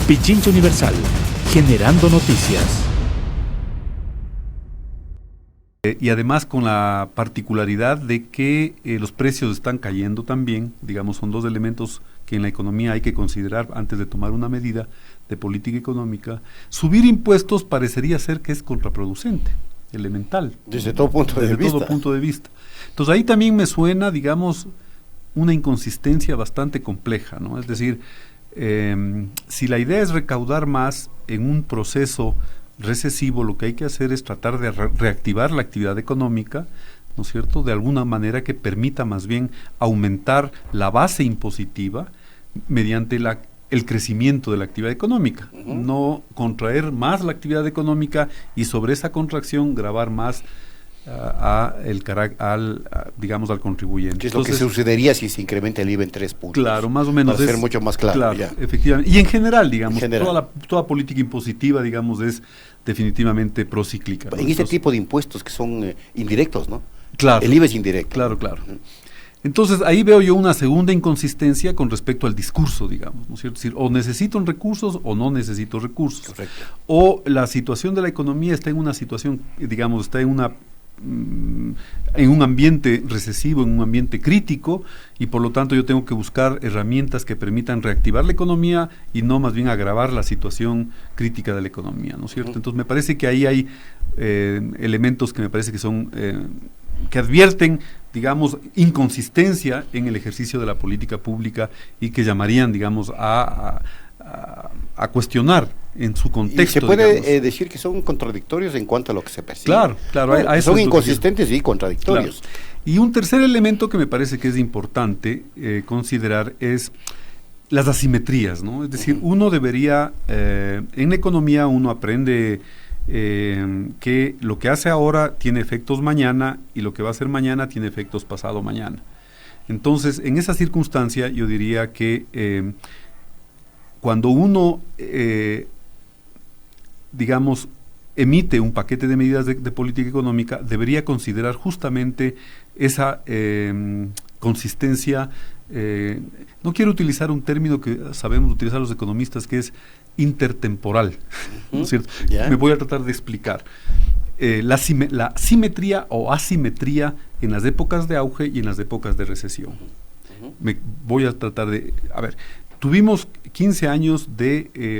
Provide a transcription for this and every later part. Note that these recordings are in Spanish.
Pichincha Universal, generando noticias. Y además con la particularidad de que los precios están cayendo también, digamos, son dos elementos que en la economía hay que considerar antes de tomar una medida de política económica. Subir impuestos parecería ser que es contraproducente, elemental. Desde todo punto de vista. Todo punto de vista. Entonces ahí también me suena, digamos, una inconsistencia bastante compleja, ¿no? Es decir, si la idea es recaudar más en un proceso recesivo, lo que hay que hacer es tratar de reactivar la actividad económica, ¿no es cierto?, de alguna manera que permita más bien aumentar la base impositiva mediante el crecimiento de la actividad económica, no contraer más la actividad económica y sobre esa contracción gravar más digamos, al contribuyente. ¿Qué es lo que sucedería si se incrementa el IVA en 3 puntos? Claro, más o menos. Para ser mucho más claro. Claro, ya. Efectivamente. Y en general, digamos, toda política impositiva, digamos, es definitivamente procíclica, ¿no? En este tipo de impuestos que son indirectos, ¿no? Claro. El IVA es indirecto. Claro, claro. Entonces, ahí veo yo una segunda inconsistencia con respecto al discurso, digamos, ¿no es cierto? Es decir, o necesito recursos o no necesito recursos. Correcto. O la situación de la economía está en una situación, digamos, está en un ambiente recesivo, en un ambiente crítico, y por lo tanto yo tengo que buscar herramientas que permitan reactivar la economía y no más bien agravar la situación crítica de la economía, ¿no es cierto? Entonces me parece que ahí hay elementos que me parece que son que advierten, digamos, inconsistencia en el ejercicio de la política pública y que llamarían, digamos, a cuestionar en su contexto. Y se puede decir que son contradictorios en cuanto a lo que se percibe. Claro, claro. No, son inconsistentes y contradictorios. Claro. Y un tercer elemento que me parece que es importante considerar es las asimetrías, ¿no? Es decir, uno debería, en economía uno aprende que lo que hace ahora tiene efectos mañana y lo que va a hacer mañana tiene efectos pasado mañana. Entonces, en esa circunstancia yo diría que cuando uno, digamos, emite un paquete de medidas de política económica, debería considerar justamente esa consistencia. No quiero utilizar un término que sabemos utilizar los economistas, que es intertemporal, ¿no es cierto? Me voy a tratar de explicar. La simetría o asimetría en las épocas de auge y en las épocas de recesión. Me voy a tratar de... A ver, tuvimos 15 años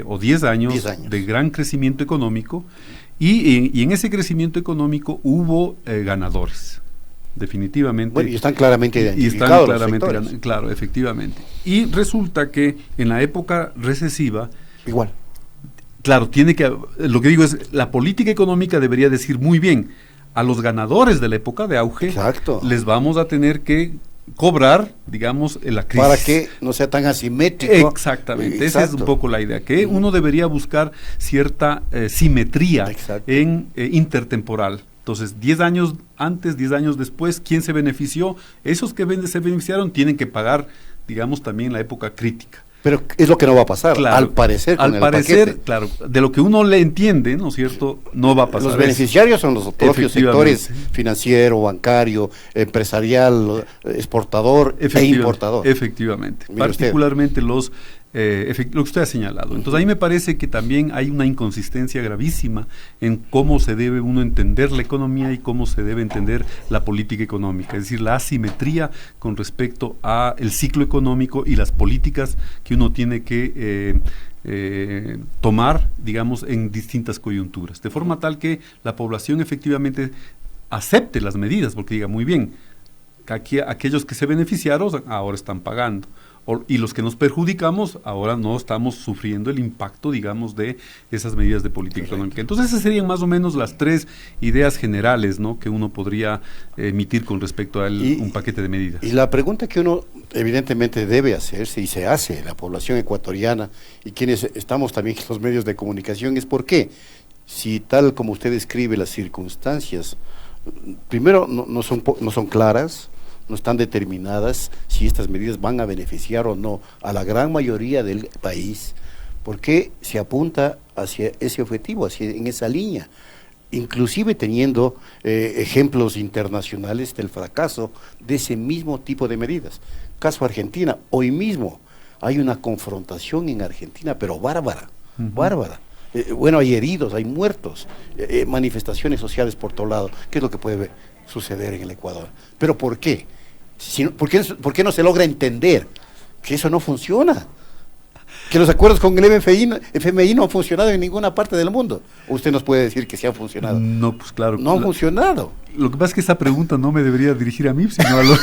o 10 años de gran crecimiento económico y en ese crecimiento económico hubo ganadores, definitivamente. Bueno, y están claramente identificados los sectores. Claro, efectivamente. Y resulta que en la época recesiva... Igual. Claro, lo que digo es, la política económica debería decir muy bien, a los ganadores de la época de auge, exacto, les vamos a tener que cobrar, digamos, la crisis. Para que no sea tan asimétrico. Exactamente, esa es un poco la idea, que uno debería buscar cierta simetría intertemporal. Entonces, 10 años antes, 10 años después, ¿quién se benefició? Esos que se beneficiaron tienen que pagar, digamos, también la época crítica. Pero es lo que no va a pasar, claro, al parecer, con el paquete. Claro, de lo que uno le entiende, ¿no es cierto?, no va a pasar. Los beneficiarios son los propios sectores financiero, bancario, empresarial, exportador e importador. Efectivamente, particularmente lo que usted ha señalado. Entonces ahí me parece que también hay una inconsistencia gravísima en cómo se debe uno entender la economía y cómo se debe entender la política económica, es decir, la asimetría con respecto a el ciclo económico y las políticas que uno tiene que tomar, digamos, en distintas coyunturas, de forma tal que la población efectivamente acepte las medidas, porque diga, muy bien, que aquellos que se beneficiaron ahora están pagando, y los que nos perjudicamos ahora no estamos sufriendo el impacto, digamos, de esas medidas de política económica. Entonces esas serían más o menos las tres ideas generales, ¿no?, que uno podría emitir con respecto a un paquete de medidas. Y la pregunta que uno evidentemente debe hacerse, y se hace la población ecuatoriana y quienes estamos también en los medios de comunicación, es ¿por qué? Si tal como usted describe las circunstancias, primero no son claras, no están determinadas si estas medidas van a beneficiar o no a la gran mayoría del país, ¿por qué se apunta hacia ese objetivo, en esa línea? Inclusive teniendo ejemplos internacionales del fracaso de ese mismo tipo de medidas. Caso Argentina, hoy mismo hay una confrontación en Argentina, pero bárbara, bárbara. Bueno, hay heridos, hay muertos, manifestaciones sociales por todo lado. ¿Qué es lo que puede suceder en el Ecuador? ¿Pero por qué? ¿Por qué no se logra entender que eso no funciona? Que los acuerdos con el FMI no han funcionado en ninguna parte del mundo. ¿O usted nos puede decir que sí han funcionado? No, pues claro. No han funcionado. Lo que pasa es que esa pregunta no me debería dirigir a mí, sino a, lo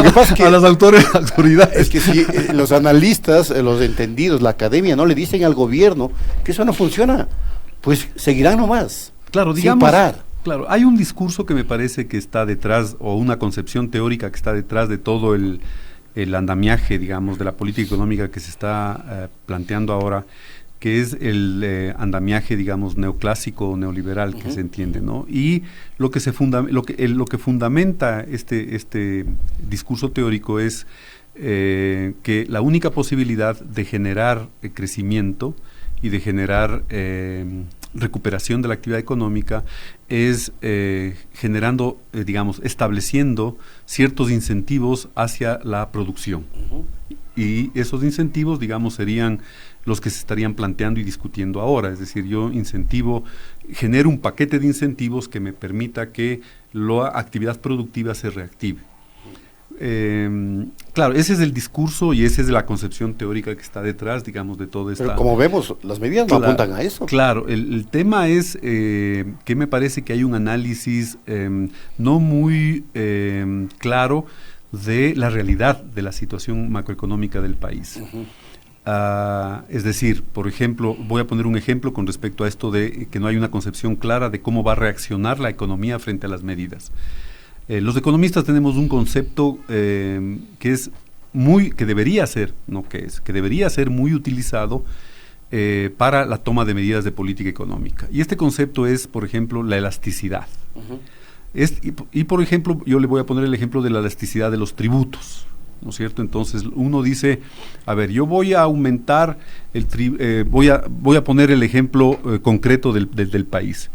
que pasa es que, a las autoridades. Es que si los analistas, los entendidos, la academia no le dicen al gobierno que eso no funciona, pues seguirán nomás, claro, digamos, sin parar. Claro, hay un discurso que me parece que está detrás, o una concepción teórica que está detrás de todo el andamiaje, digamos, de la política económica que se está planteando ahora, que es el andamiaje, digamos, neoclásico o neoliberal que se entiende, ¿no? Y lo que fundamenta este discurso teórico es que la única posibilidad de generar crecimiento y de generar recuperación de la actividad económica es generando, digamos, estableciendo ciertos incentivos hacia la producción. Y esos incentivos, digamos, serían los que se estarían planteando y discutiendo ahora. Es decir, yo genero un paquete de incentivos que me permita que la actividad productiva se reactive. Claro, ese es el discurso y esa es la concepción teórica que está detrás, digamos, de todo esto. Pero como vemos, las medidas no apuntan a eso. Claro, el tema es que me parece que hay un análisis no muy claro de la realidad de la situación macroeconómica del país. Es decir, por ejemplo, voy a poner un ejemplo con respecto a esto de que no hay una concepción clara de cómo va a reaccionar la economía frente a las medidas. Los economistas tenemos un concepto que debería ser muy utilizado para la toma de medidas de política económica. Y este concepto es, por ejemplo, la elasticidad. Por ejemplo, yo le voy a poner el ejemplo de la elasticidad de los tributos, ¿no es cierto? Entonces uno dice, a ver, yo voy a aumentar voy a poner el ejemplo concreto del país.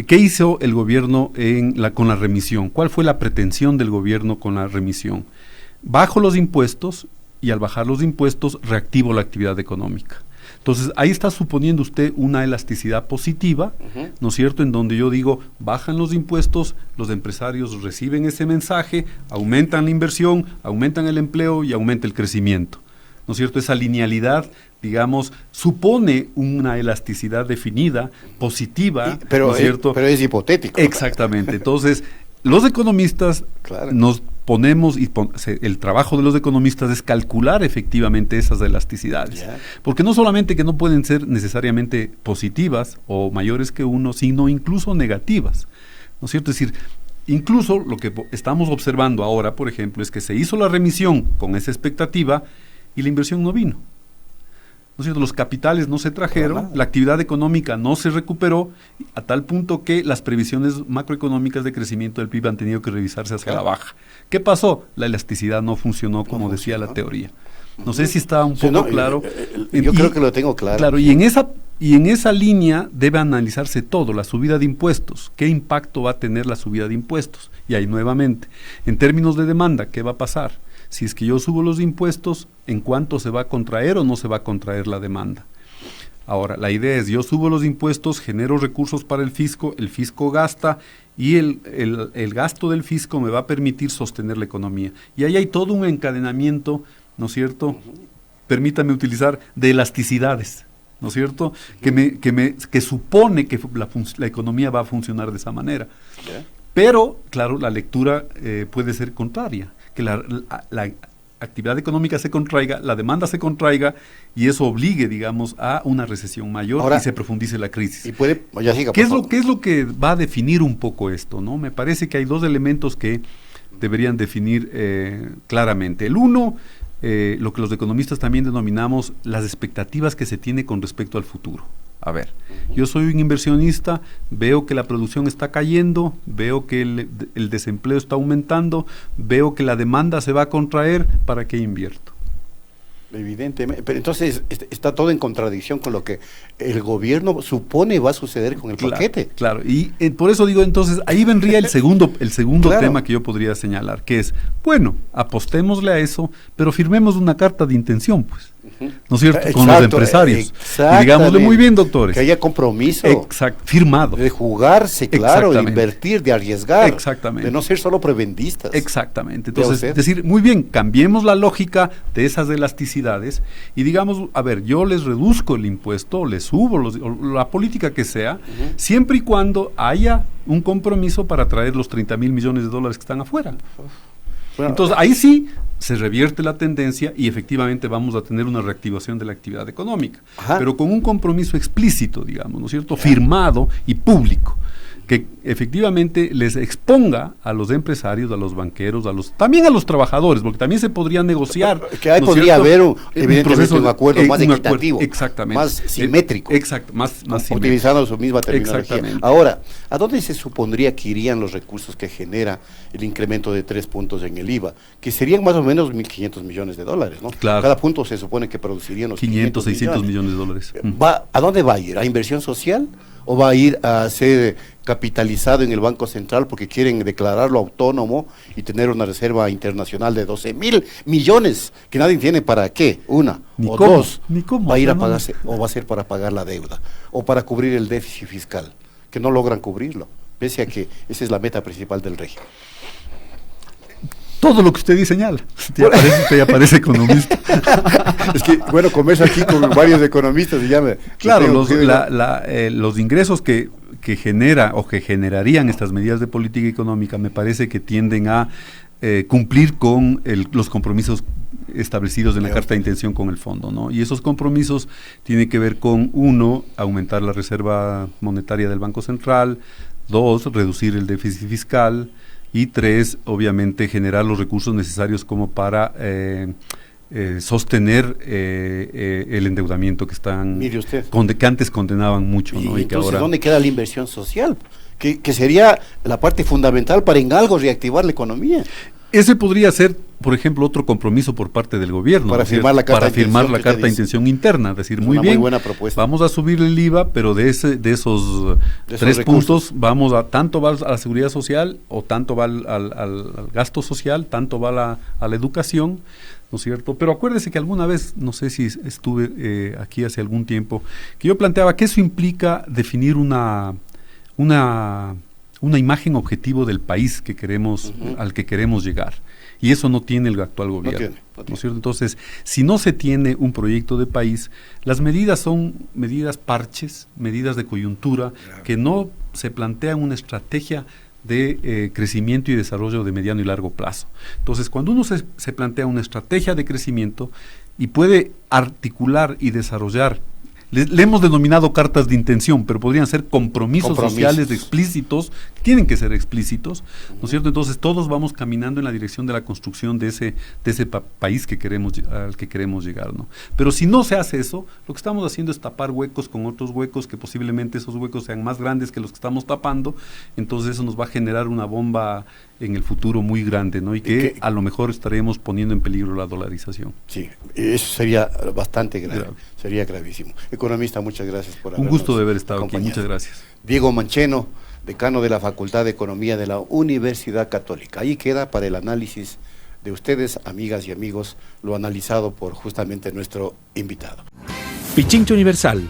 ¿Qué hizo el gobierno con la remisión? ¿Cuál fue la pretensión del gobierno con la remisión? Bajo los impuestos y al bajar los impuestos reactivo la actividad económica. Entonces, ahí está suponiendo usted una elasticidad positiva, ¿no es cierto?, en donde yo digo, bajan los impuestos, los empresarios reciben ese mensaje, aumentan la inversión, aumentan el empleo y aumenta el crecimiento, ¿no es cierto? Esa linealidad, digamos, supone una elasticidad definida, positiva, pero, ¿no es cierto? Pero es hipotético. Exactamente. Entonces, los economistas nos ponemos, el trabajo de los economistas es calcular efectivamente esas elasticidades. Porque no solamente que no pueden ser necesariamente positivas o mayores que uno, sino incluso negativas, ¿no es cierto? Es decir, incluso lo que estamos observando ahora, por ejemplo, es que se hizo la remisión con esa expectativa y la inversión no vino. ¿No es cierto? Los capitales no se trajeron, la actividad económica no se recuperó, a tal punto que las previsiones macroeconómicas de crecimiento del PIB han tenido que revisarse hacia la baja. ¿Qué pasó? La elasticidad no funcionó como decía la teoría. No sé si está un poco claro. Yo creo que lo tengo claro. Claro, y en esa línea debe analizarse todo, la subida de impuestos. ¿Qué impacto va a tener la subida de impuestos? Y ahí nuevamente, en términos de demanda, ¿qué va a pasar? Si es que yo subo los impuestos, ¿en cuánto se va a contraer o no se va a contraer la demanda? Ahora, la idea es, yo subo los impuestos, genero recursos para el fisco gasta y el gasto del fisco me va a permitir sostener la economía. Y ahí hay todo un encadenamiento, ¿no es cierto? Permítame utilizar, de elasticidades, ¿no es cierto? Que supone que la economía va a funcionar de esa manera. Pero, claro, la lectura puede ser contraria, que la actividad económica se contraiga, la demanda se contraiga y eso obligue, digamos, a una recesión mayor y se profundice la crisis. Y puede, ya siga, ¿Qué es lo que va a definir un poco esto, ¿no? Me parece que hay dos elementos que deberían definir claramente. El uno, lo que los economistas también denominamos las expectativas que se tiene con respecto al futuro. A ver, yo soy un inversionista, veo que la producción está cayendo, veo que el desempleo está aumentando, veo que la demanda se va a contraer, ¿para qué invierto? Evidentemente, pero entonces está todo en contradicción con lo que el gobierno supone va a suceder con el paquete. Claro, y por eso digo, entonces, ahí vendría el segundo tema que yo podría señalar, que es, bueno, apostémosle a eso, pero firmemos una carta de intención, pues. ¿no es cierto?, con los empresarios. Y digámosle, muy bien, doctores. Que haya compromiso. Exacto, firmado. De jugarse, claro, de invertir, de arriesgar. Exactamente. De no ser solo prebendistas. Exactamente. Entonces, decir, muy bien, cambiemos la lógica de esas elasticidades y digamos, a ver, yo les reduzco el impuesto, les subo la política que sea, siempre y cuando haya un compromiso para traer los 30,000 millones de dólares que están afuera. Bueno, entonces, ahí sí se revierte la tendencia y efectivamente vamos a tener una reactivación de la actividad económica, pero con un compromiso explícito, digamos, ¿no es cierto?, firmado y público, que efectivamente les exponga a los empresarios, a los banqueros, también a los trabajadores, porque también se podría negociar. Que ahí podría haber evidentemente un acuerdo más equitativo, exactamente, más simétrico, más utilizando su misma terminología. Ahora, ¿a dónde se supondría que irían los recursos que genera el incremento de 3 puntos en el IVA? Que serían más o menos 1.500 millones de dólares, ¿no? Claro. Cada punto se supone que producirían los 500, 600 millones de dólares. ¿A dónde va a ir? ¿A inversión social? ¿O va a ir a ser capitalizado en el Banco Central porque quieren declararlo autónomo y tener una reserva internacional de 12,000 millones que nadie tiene para qué? Una ni o cómo, dos. Ni cómo, va a ir a pagarse, o va a ser para pagar la deuda o para cubrir el déficit fiscal, que no logran cubrirlo, pese a que esa es la meta principal del régimen. Todo lo que usted señala. Usted ya parece economista. Es que, bueno, converso aquí con varios economistas y ya me... Claro, los ingresos que genera o que generarían estas medidas de política económica me parece que tienden a cumplir con los compromisos establecidos en la Carta de Intención con el fondo, ¿no? Y esos compromisos tienen que ver con, 1, aumentar la reserva monetaria del Banco Central, 2, reducir el déficit fiscal, y 3, obviamente, generar los recursos necesarios como para sostener el endeudamiento que están, mire usted, que antes condenaban mucho, ¿no? Y entonces, que ahora, ¿dónde queda la inversión social? Que sería la parte fundamental para en algo reactivar la economía. Ese podría ser, por ejemplo, otro compromiso por parte del gobierno. Para firmar la carta de intención interna. Es decir, muy bien, muy buena propuesta. Vamos a subir el IVA, pero de esos 3 puntos, vamos a tanto va a la seguridad social, o tanto va al gasto social, tanto va a la educación, ¿no es cierto? Pero acuérdese que alguna vez, no sé si estuve aquí hace algún tiempo, que yo planteaba que eso implica definir una imagen objetivo del país que queremos, al que queremos llegar. Y eso no tiene el actual gobierno. No tiene. ¿No es cierto? Entonces, si no se tiene un proyecto de país, las medidas son medidas parches, medidas de coyuntura, que no se plantean una estrategia de crecimiento y desarrollo de mediano y largo plazo. Entonces, cuando uno se plantea una estrategia de crecimiento y puede articular y desarrollar, le hemos denominado cartas de intención, pero podrían ser compromisos sociales explícitos, tienen que ser explícitos, ¿no es cierto? Entonces todos vamos caminando en la dirección de la construcción de ese país al que queremos llegar, ¿no? Pero si no se hace eso, lo que estamos haciendo es tapar huecos con otros huecos, que posiblemente esos huecos sean más grandes que los que estamos tapando, entonces eso nos va a generar una bomba en el futuro muy grande, ¿no? Y que a lo mejor estaremos poniendo en peligro la dolarización. Sí, eso sería bastante grave, sería gravísimo. Economista, muchas gracias por habernos Un gusto de haber estado aquí, muchas gracias. Diego Mancheno, decano de la Facultad de Economía de la Universidad Católica. Ahí queda para el análisis de ustedes, amigas y amigos, lo analizado por justamente nuestro invitado. Pichincha Universal.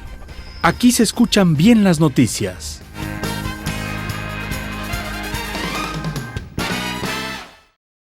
Aquí se escuchan bien las noticias.